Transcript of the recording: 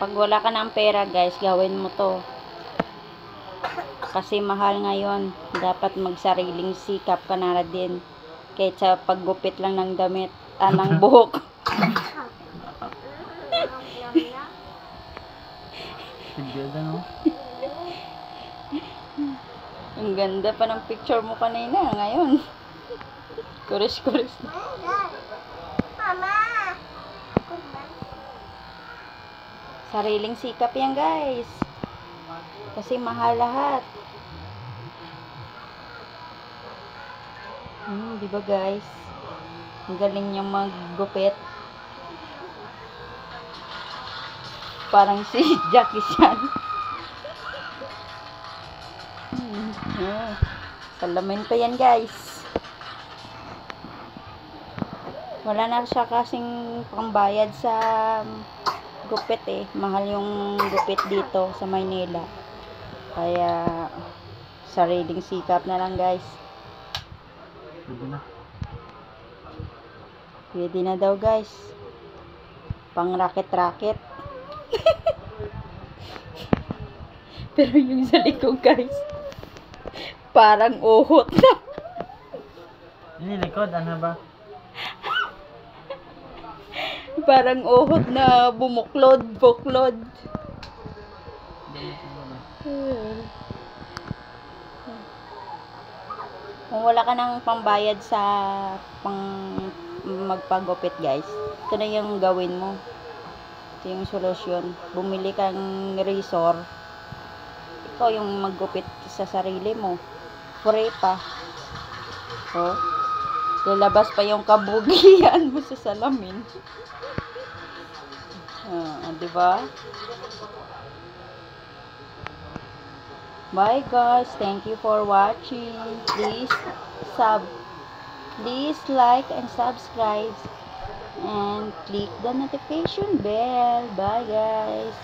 Pag wala ka ng pera guys, gawin mo to. Kasi mahal ngayon. Dapat magsariling sikap ka na din. Kahit sa paggupit lang ng damit, ng buhok. Ang ganda pa ng picture mo kanina. Ngayon. Kuris-kuris. Mama! Sariling sikap yan guys. Kasi mahal lahat. Diba guys? Ang galing niyang maggupit. Parang si Jackie Chan. Salamin pa yan guys. Wala na siya kasing pangbayad sa gupit eh. Mahal yung gupit dito sa Maynila. Kaya sariling sikap na lang guys. Pwede na daw guys. Pang raket-raket. Pero yung sa likod guys, parang uhot na. Ini likod, ano ba? Parang uhot na buklod. Kung wala ka ng pambayad sa magpagupit guys, ito na yung gawin mo. Ito yung solusyon. Bumili kang razor. Ikaw yung maggupit sa sarili mo. Free pa. Oh. Lalabas pa yung kabugian mo sa salamin. Diba? Bye guys. Thank you for watching. Please like and subscribe and click the notification bell. Bye guys.